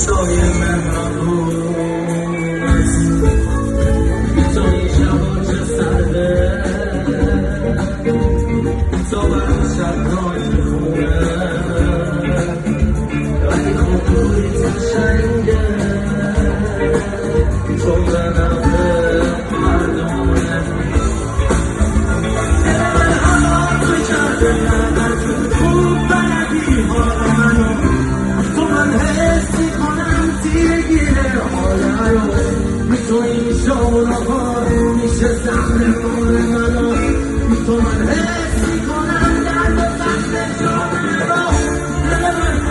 سایه مهربون است تو این شبا چه سرده تو برشت نایی خونه ولی خونوی تشنگه تو به نفه مردمه تو کرده نگر خوب بلدی حال منو تو من حسی کنم تیرگیره حاله رو تو این شورا ها میشه زخم مور منو تو من حسی